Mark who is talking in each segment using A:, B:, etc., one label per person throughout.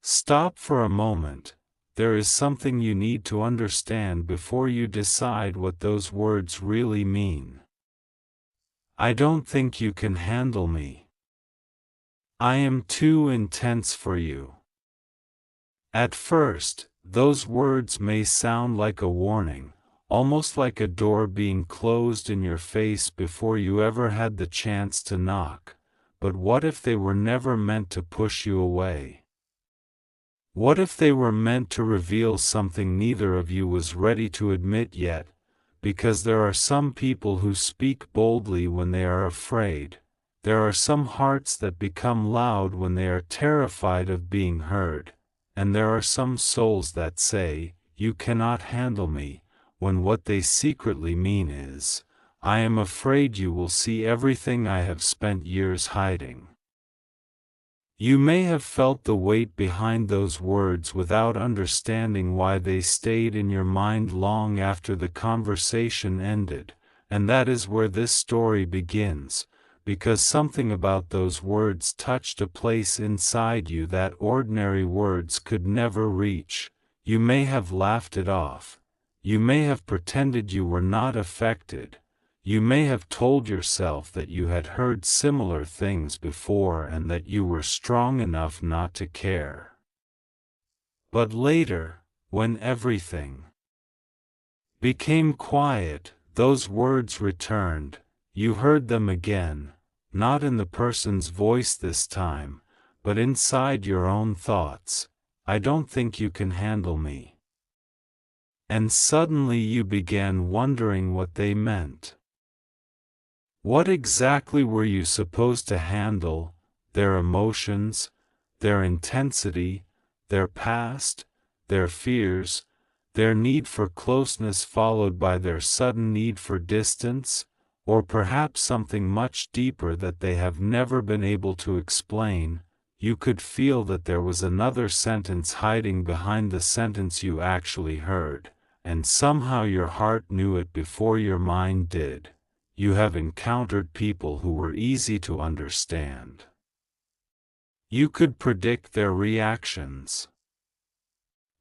A: Stop for a moment. There is something you need to understand before you decide what those words really mean. I don't think you can handle me. I am too intense for you. At first, those words may sound like a warning, almost like a door being closed in your face before you ever had the chance to knock. But what if they were never meant to push you away? What if they were meant to reveal something neither of you was ready to admit yet? Because there are some people who speak boldly when they are afraid. There are some hearts that become loud when they are terrified of being heard. And there are some souls that say, "You cannot handle me," when what they secretly mean is, "I am afraid you will see everything I have spent years hiding." You may have felt the weight behind those words without understanding why they stayed in your mind long after the conversation ended, and that is where this story begins, because something about those words touched a place inside you that ordinary words could never reach. You may have laughed it off. You may have pretended you were not affected. You may have told yourself that you had heard similar things before and that you were strong enough not to care. But later, when everything became quiet, those words returned. You heard them again, not in the person's voice this time, but inside your own thoughts. "I don't think you can handle me." And suddenly you began wondering what they meant. What exactly were you supposed to handle? Their emotions, their intensity, their past, their fears, their need for closeness followed by their sudden need for distance, or perhaps something much deeper that they have never been able to explain? You could feel that there was another sentence hiding behind the sentence you actually heard, and somehow your heart knew it before your mind did. You have encountered people who were easy to understand. You could predict their reactions.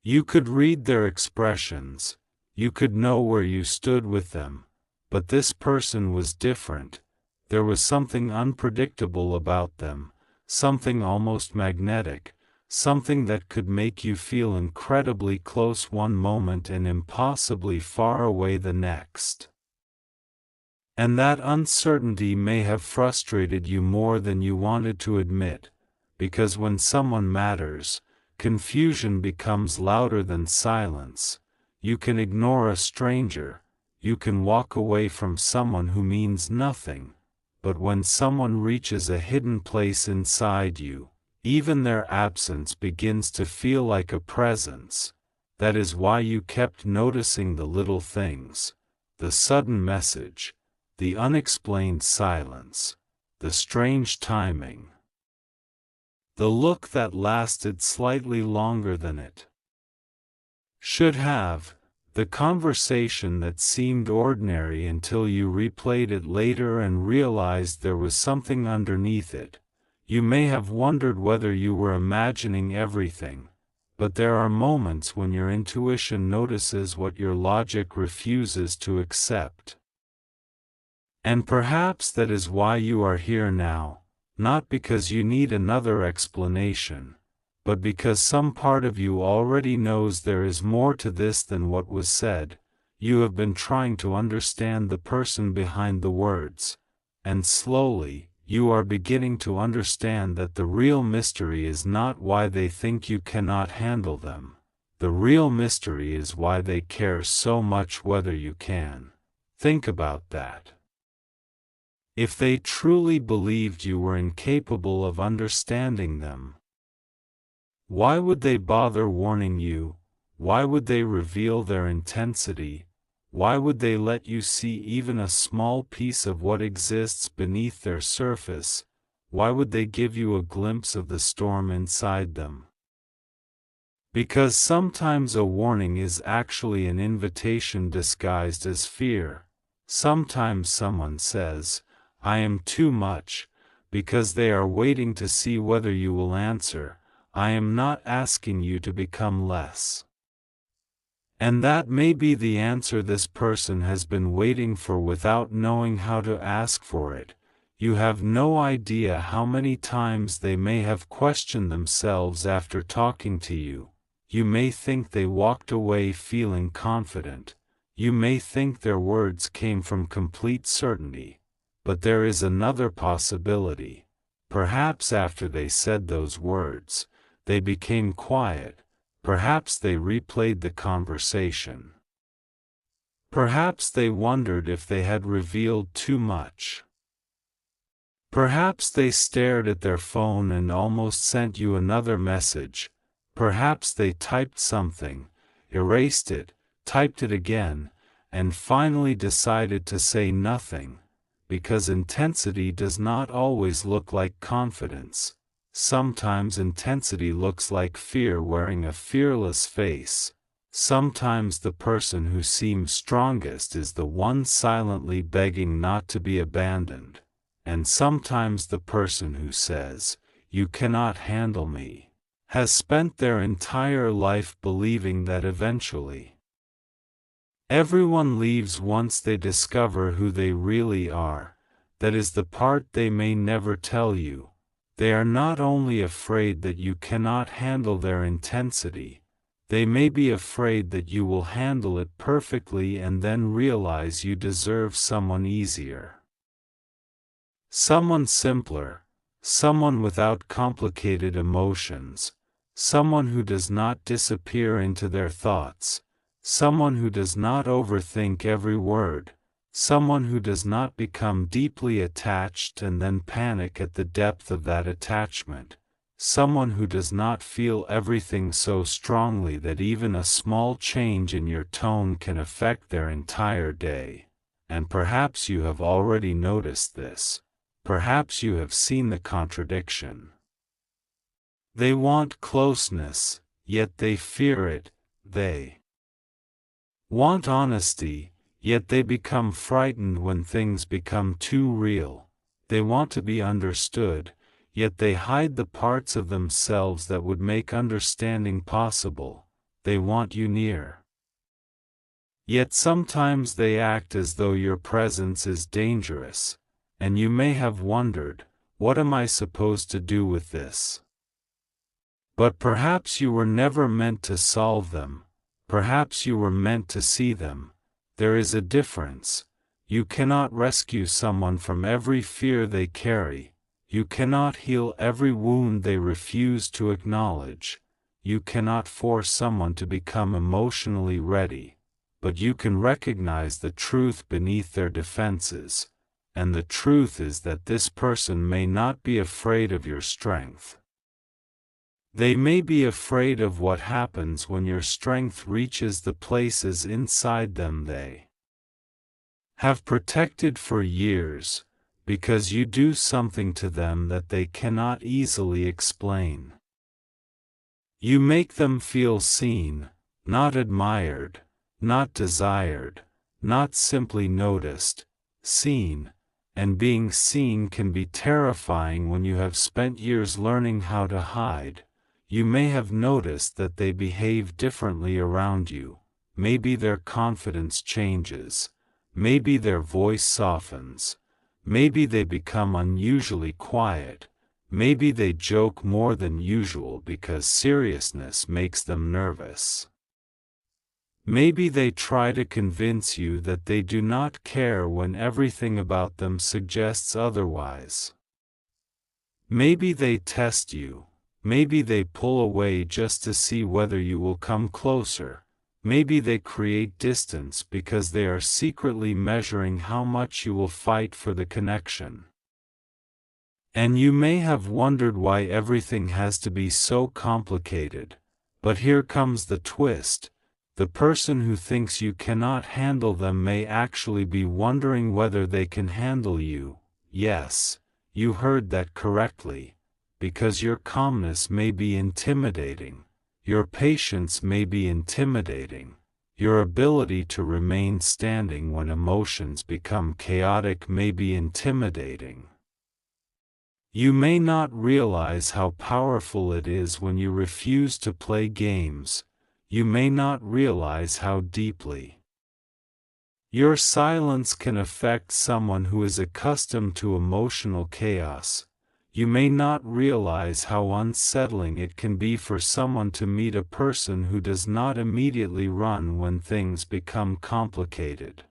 A: You could read their expressions. You could know where you stood with them. But this person was different. There was something unpredictable about them, something almost magnetic, something that could make you feel incredibly close one moment and impossibly far away the next. And that uncertainty may have frustrated you more than you wanted to admit, because when someone matters, confusion becomes louder than silence. You can ignore a stranger, you can walk away from someone who means nothing, but when someone reaches a hidden place inside you, even their absence begins to feel like a presence. That is why you kept noticing the little things, the sudden message, the unexplained silence, the strange timing, the look that lasted slightly longer than it should have, the conversation that seemed ordinary until you replayed it later and realized there was something underneath it. You may have wondered whether you were imagining everything, but there are moments when your intuition notices what your logic refuses to accept. And perhaps that is why you are here now, not because you need another explanation, but because some part of you already knows there is more to this than what was said. You have been trying to understand the person behind the words, and slowly, you are beginning to understand that the real mystery is not why they think you cannot handle them. The real mystery is why they care so much whether you can. Think about that. If they truly believed you were incapable of understanding them, why would they bother warning you? Why would they reveal their intensity? Why would they let you see even a small piece of what exists beneath their surface? Why would they give you a glimpse of the storm inside them? Because sometimes a warning is actually an invitation disguised as fear. Sometimes someone says, "I am too much," because they are waiting to see whether you will answer, I am not asking you to become less. And that may be the answer this person has been waiting for without knowing how to ask for it. You have no idea how many times they may have questioned themselves after talking to you. You may think they walked away feeling confident. You may think their words came from complete certainty. But there is another possibility. Perhaps after they said those words, they became quiet. Perhaps they replayed the conversation. Perhaps they wondered if they had revealed too much. Perhaps they stared at their phone and almost sent you another message. Perhaps they typed something, erased it, typed it again, and finally decided to say nothing, because intensity does not always look like confidence. Sometimes intensity looks like fear wearing a fearless face. Sometimes the person who seems strongest is the one silently begging not to be abandoned. And sometimes the person who says, "You cannot handle me," has spent their entire life believing that eventually. Everyone leaves once they discover who they really are. That is the part they may never tell you. They are not only afraid that you cannot handle their intensity, they may be afraid that you will handle it perfectly and then realize you deserve someone easier. Someone simpler, someone without complicated emotions, someone who does not disappear into their thoughts, someone who does not overthink every word, someone who does not become deeply attached and then panic at the depth of that attachment, someone who does not feel everything so strongly that even a small change in your tone can affect their entire day. And perhaps you have already noticed this. Perhaps you have seen the contradiction. They want closeness, yet they fear it. They want honesty, yet they become frightened when things become too real. They want to be understood, yet they hide the parts of themselves that would make understanding possible. They want you near. Yet sometimes they act as though your presence is dangerous. And you may have wondered, what am I supposed to do with this? But perhaps you were never meant to solve them. Perhaps you were meant to see them. There is a difference. You cannot rescue someone from every fear they carry. You cannot heal every wound they refuse to acknowledge. You cannot force someone to become emotionally ready. But you can recognize the truth beneath their defenses. And the truth is that this person may not be afraid of your strength. They may be afraid of what happens when your strength reaches the places inside them they have protected for years, because you do something to them that they cannot easily explain. You make them feel seen, not admired, not desired, not simply noticed, seen. And being seen can be terrifying when you have spent years learning how to hide. You may have noticed that they behave differently around you. Maybe their confidence changes. Maybe their voice softens. Maybe they become unusually quiet. Maybe they joke more than usual because seriousness makes them nervous. Maybe they try to convince you that they do not care when everything about them suggests otherwise. Maybe they test you. Maybe they pull away just to see whether you will come closer. Maybe they create distance because they are secretly measuring how much you will fight for the connection. And you may have wondered why everything has to be so complicated. But here comes the twist. The person who thinks you cannot handle them may actually be wondering whether they can handle you. Yes, you heard that correctly. Because your calmness may be intimidating. Your patience may be intimidating. Your ability to remain standing when emotions become chaotic may be intimidating. You may not realize how powerful it is when you refuse to play games. You may not realize how deeply your silence can affect someone who is accustomed to emotional chaos. You may not realize how unsettling it can be for someone to meet a person who does not immediately run when things become complicated.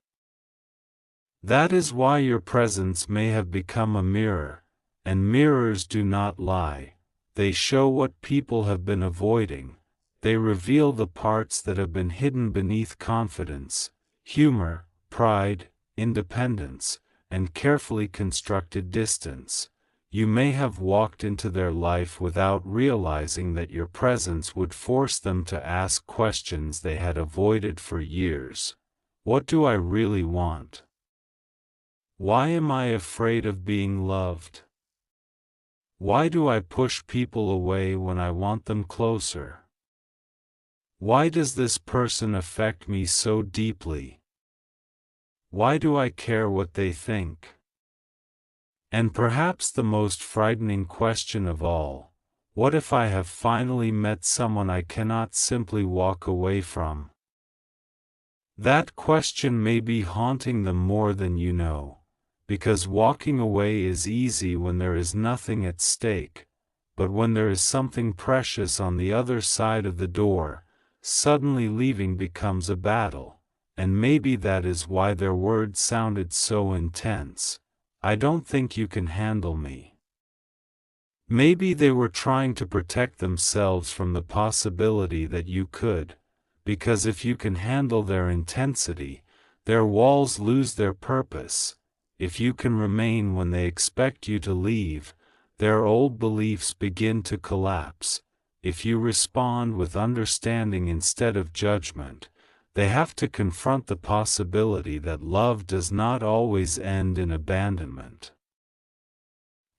A: That is why your presence may have become a mirror, and mirrors do not lie. They show what people have been avoiding. They reveal the parts that have been hidden beneath confidence, humor, pride, independence, and carefully constructed distance. You may have walked into their life without realizing that your presence would force them to ask questions they had avoided for years. What do I really want? Why am I afraid of being loved? Why do I push people away when I want them closer? Why does this person affect me so deeply? Why do I care what they think? And perhaps the most frightening question of all, what if I have finally met someone I cannot simply walk away from? That question may be haunting them more than you know, because walking away is easy when there is nothing at stake, but when there is something precious on the other side of the door, suddenly leaving becomes a battle. And maybe that is why their words sounded so intense. I don't think you can handle me. Maybe they were trying to protect themselves from the possibility that you could, because if you can handle their intensity, their walls lose their purpose. If you can remain when they expect you to leave, their old beliefs begin to collapse. If you respond with understanding instead of judgment, they have to confront the possibility that love does not always end in abandonment.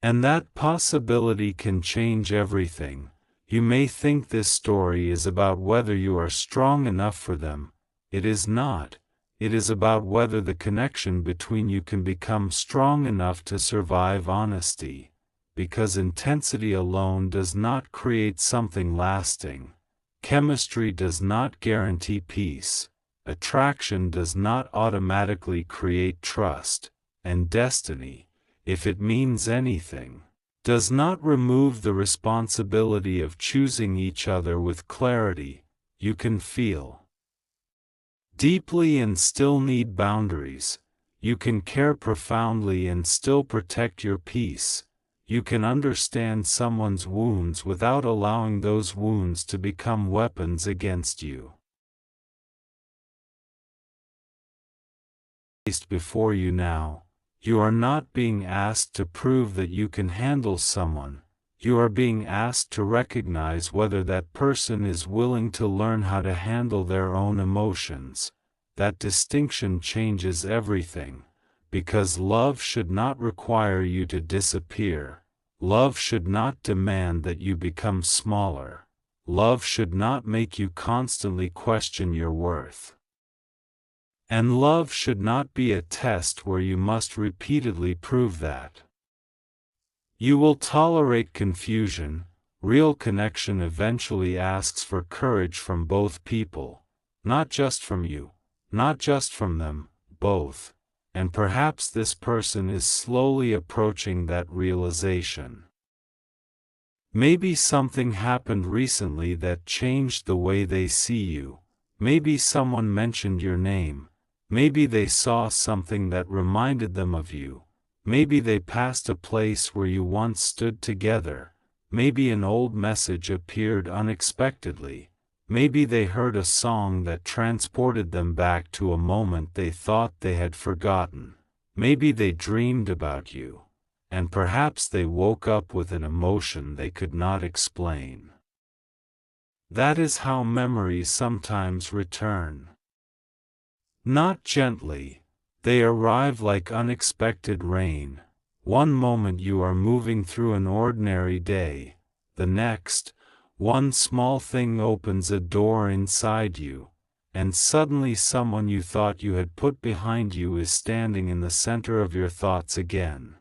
A: And that possibility can change everything. You may think this story is about whether you are strong enough for them. It is not. It is about whether the connection between you can become strong enough to survive honesty, because intensity alone does not create something lasting. Chemistry does not guarantee peace. Attraction does not automatically create trust, and destiny, if it means anything, does not remove the responsibility of choosing each other with clarity. You can feel deeply and still need boundaries. You can care profoundly and still protect your peace. You can understand someone's wounds without allowing those wounds to become weapons against you. Before you now, you are not being asked to prove that you can handle someone. You are being asked to recognize whether that person is willing to learn how to handle their own emotions. That distinction changes everything, because love should not require you to disappear. Love should not demand that you become smaller. Love should not make you constantly question your worth. And love should not be a test where you must repeatedly prove that. You will tolerate confusion. Real connection eventually asks for courage from both people, not just from you, not just from them, both. And perhaps this person is slowly approaching that realization. Maybe something happened recently that changed the way they see you. Maybe someone mentioned your name. Maybe they saw something that reminded them of you. Maybe they passed a place where you once stood together. Maybe an old message appeared unexpectedly. Maybe they heard a song that transported them back to a moment they thought they had forgotten. Maybe they dreamed about you, and perhaps they woke up with an emotion they could not explain. That is how memories sometimes return. Not gently, they arrive like unexpected rain. One moment you are moving through an ordinary day, the next, one small thing opens a door inside you, and suddenly someone you thought you had put behind you is standing in the center of your thoughts again.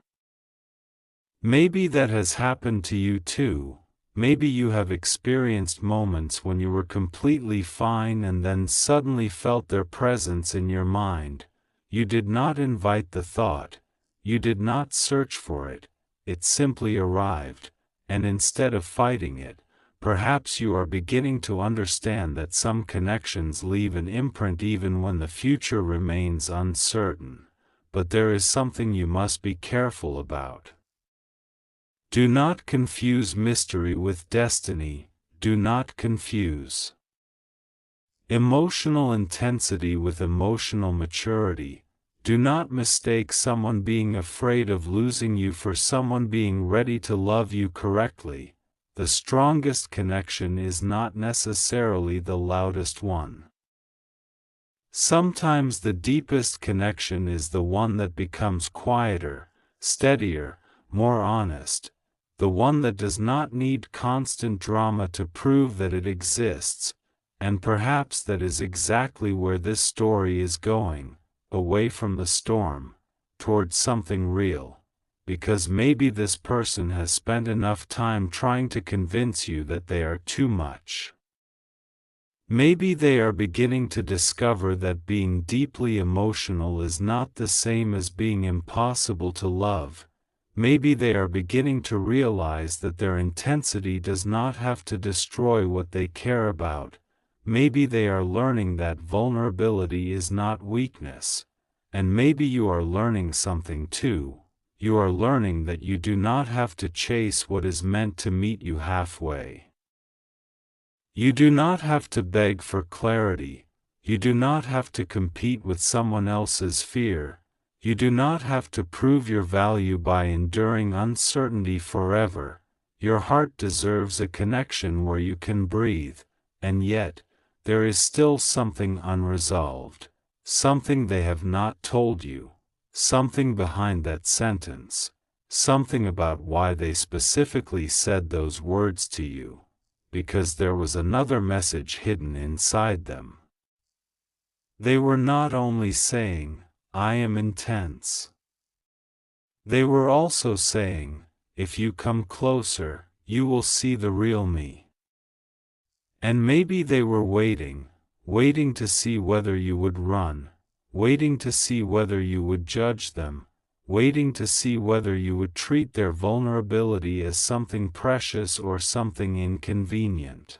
A: Maybe that has happened to you too. Maybe you have experienced moments when you were completely fine and then suddenly felt their presence in your mind. You did not invite the thought. You did not search for it. It simply arrived, and instead of fighting it, perhaps you are beginning to understand that some connections leave an imprint even when the future remains uncertain. But there is something you must be careful about. Do not confuse mystery with destiny. Do not confuse emotional intensity with emotional maturity. Do not mistake someone being afraid of losing you for someone being ready to love you correctly. The strongest connection is not necessarily the loudest one. Sometimes the deepest connection is the one that becomes quieter, steadier, more honest. The one that does not need constant drama to prove that it exists, and perhaps that is exactly where this story is going, away from the storm, towards something real, because maybe this person has spent enough time trying to convince you that they are too much. Maybe they are beginning to discover that being deeply emotional is not the same as being impossible to love. Maybe they are beginning to realize that their intensity does not have to destroy what they care about. Maybe they are learning that vulnerability is not weakness. And maybe you are learning something too. You are learning that you do not have to chase what is meant to meet you halfway. You do not have to beg for clarity. You do not have to compete with someone else's fear. You do not have to prove your value by enduring uncertainty forever. Your heart deserves a connection where you can breathe, and yet, there is still something unresolved, something they have not told you, something behind that sentence, something about why they specifically said those words to you, because there was another message hidden inside them. They were not only saying, "I am intense." They were also saying, "If you come closer, you will see the real me." And maybe they were waiting to see whether you would run, waiting to see whether you would judge them, waiting to see whether you would treat their vulnerability as something precious or something inconvenient.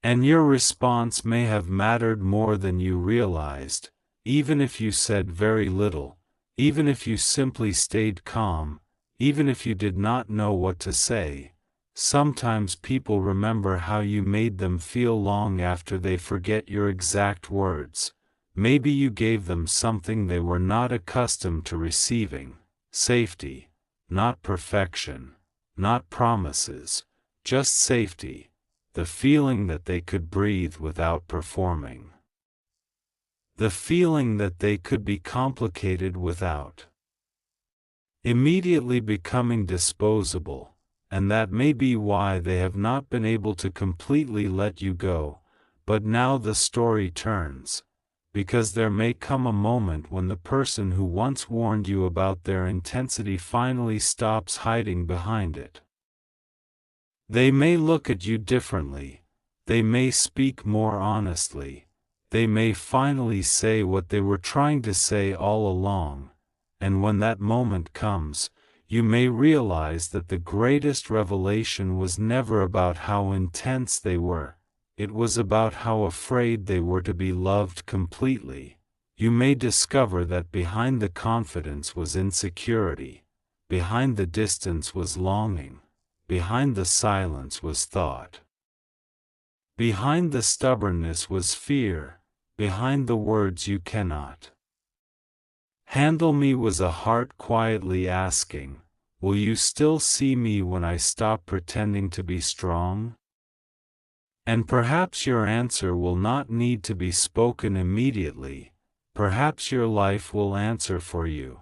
A: And your response may have mattered more than you realized. Even if you said very little, even if you simply stayed calm, even if you did not know what to say, sometimes people remember how you made them feel long after they forget your exact words. Maybe you gave them something they were not accustomed to receiving: safety, not perfection, not promises, just safety, the feeling that they could breathe without performing. The feeling that they could be complicated without immediately becoming disposable, and that may be why they have not been able to completely let you go. But now the story turns, because there may come a moment when the person who once warned you about their intensity finally stops hiding behind it. They may look at you differently, they may speak more honestly. They may finally say what they were trying to say all along, and when that moment comes, you may realize that the greatest revelation was never about how intense they were, it was about how afraid they were to be loved completely. You may discover that behind the confidence was insecurity, behind the distance was longing, behind the silence was thought. Behind the stubbornness was fear, behind the words "you cannot handle me" was a heart quietly asking, "Will you still see me when I stop pretending to be strong?" And perhaps your answer will not need to be spoken immediately, perhaps your life will answer for you.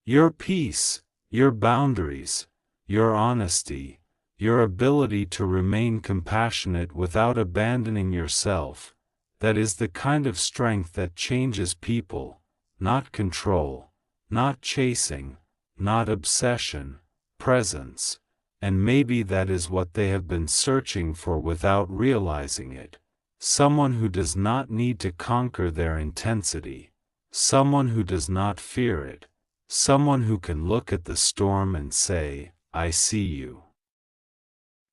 A: Your peace, your boundaries, your honesty, your ability to remain compassionate without abandoning yourself, that is the kind of strength that changes people, not control, not chasing, not obsession, presence, and maybe that is what they have been searching for without realizing it. Someone who does not need to conquer their intensity, someone who does not fear it, someone who can look at the storm and say, "I see you."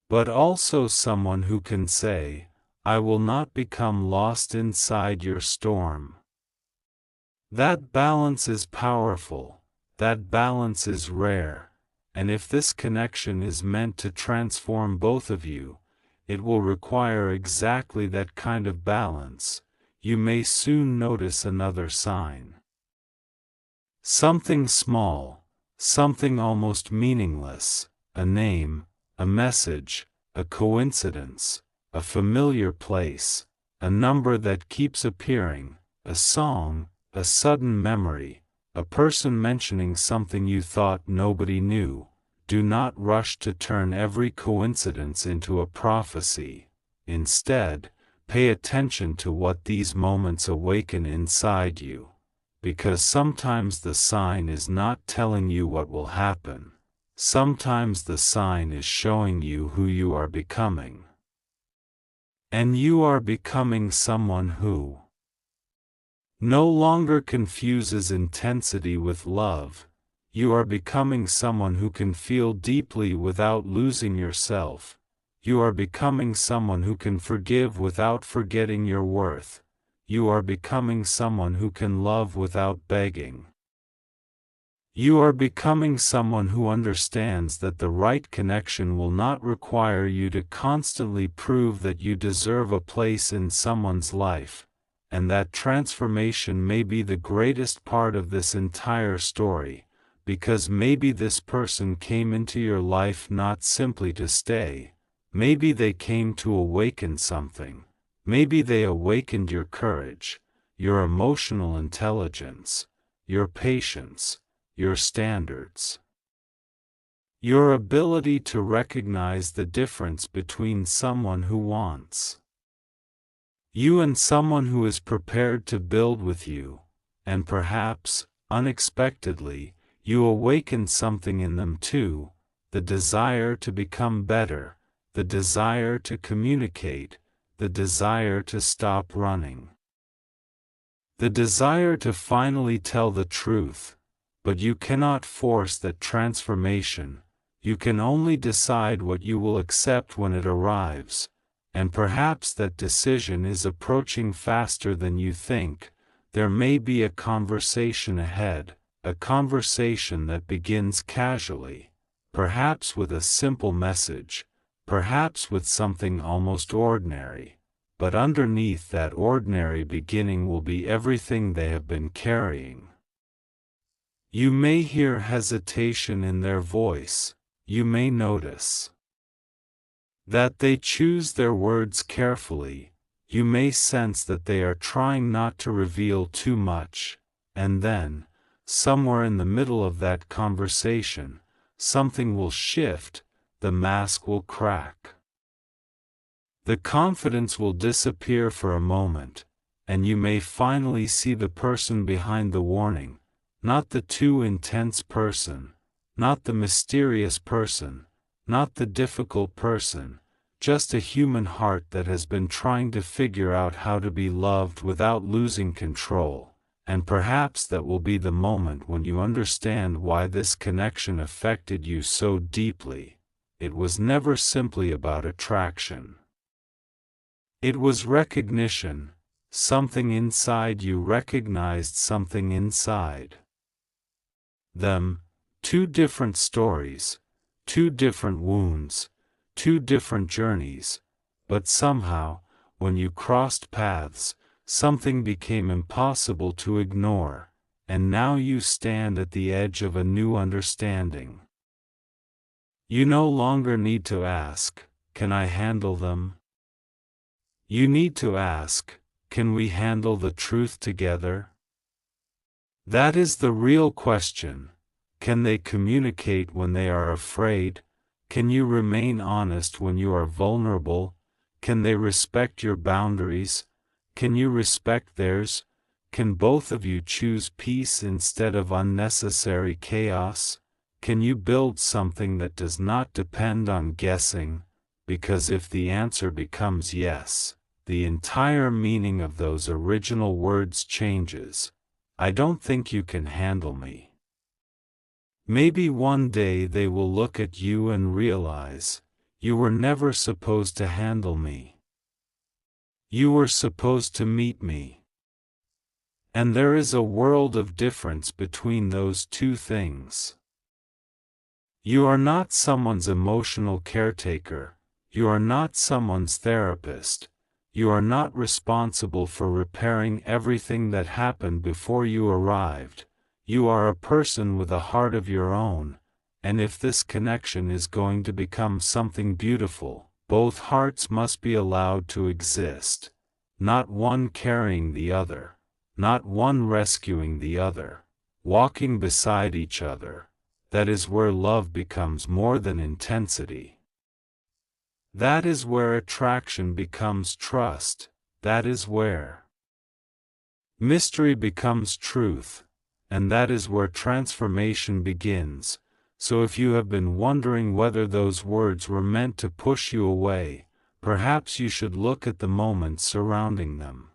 A: But also someone who can say, "I will not become lost inside your storm." That balance is powerful, that balance is rare, and if this connection is meant to transform both of you, it will require exactly that kind of balance. You may soon notice another sign. Something small, something almost meaningless, a name, a message, a coincidence, a familiar place, a number that keeps appearing, a song, a sudden memory, a person mentioning something you thought nobody knew. Do not rush to turn every coincidence into a prophecy. Instead, pay attention to what these moments awaken inside you, because sometimes the sign is not telling you what will happen. Sometimes the sign is showing you who you are becoming. And you are becoming someone who no longer confuses intensity with love. You are becoming someone who can feel deeply without losing yourself. You are becoming someone who can forgive without forgetting your worth. You are becoming someone who can love without begging. You are becoming someone who understands that the right connection will not require you to constantly prove that you deserve a place in someone's life, and that transformation may be the greatest part of this entire story. Because maybe this person came into your life not simply to stay, maybe they came to awaken something, maybe they awakened your courage, your emotional intelligence, your patience, your standards, your ability to recognize the difference between someone who wants you and someone who is prepared to build with you, and perhaps, unexpectedly, you awaken something in them too, the desire to become better, the desire to communicate, the desire to stop running. The desire to finally tell the truth, but you cannot force that transformation. You can only decide what you will accept when it arrives, and perhaps that decision is approaching faster than you think. There may be a conversation ahead. A conversation that begins casually, perhaps with a simple message, perhaps with something almost ordinary, but underneath that ordinary beginning will be everything they have been carrying. You may hear hesitation in their voice, you may notice that they choose their words carefully, you may sense that they are trying not to reveal too much, and then, somewhere in the middle of that conversation, something will shift, the mask will crack. The confidence will disappear for a moment, and you may finally see the person behind the warning, not the too intense person, not the mysterious person, not the difficult person, just a human heart that has been trying to figure out how to be loved without losing control. And perhaps that will be the moment when you understand why this connection affected you so deeply. It was never simply about attraction. It was recognition. Something inside you recognized something inside them. Two different stories, two different wounds, two different journeys, but somehow, when you crossed paths, something became impossible to ignore, and now you stand at the edge of a new understanding. You no longer need to ask, "Can I handle them?" You need to ask, "Can we handle the truth together?" That is the real question. Can they communicate when they are afraid? Can you remain honest when you are vulnerable? Can they respect your boundaries? Can you respect theirs? Can both of you choose peace instead of unnecessary chaos? Can you build something that does not depend on guessing? Because if the answer becomes yes, the entire meaning of those original words changes. I don't think you can handle me. Maybe one day they will look at you and realize, you were never supposed to handle me. You were supposed to meet me. And there is a world of difference between those two things. You are not someone's emotional caretaker. You are not someone's therapist. You are not responsible for repairing everything that happened before you arrived. You are a person with a heart of your own, and if this connection is going to become something beautiful, both hearts must be allowed to exist. Not one carrying the other, not one rescuing the other, walking beside each other. That is where love becomes more than intensity. That is where attraction becomes trust. That is where mystery becomes truth. And that is where transformation begins. So if you have been wondering whether those words were meant to push you away, perhaps you should look at the moments surrounding them.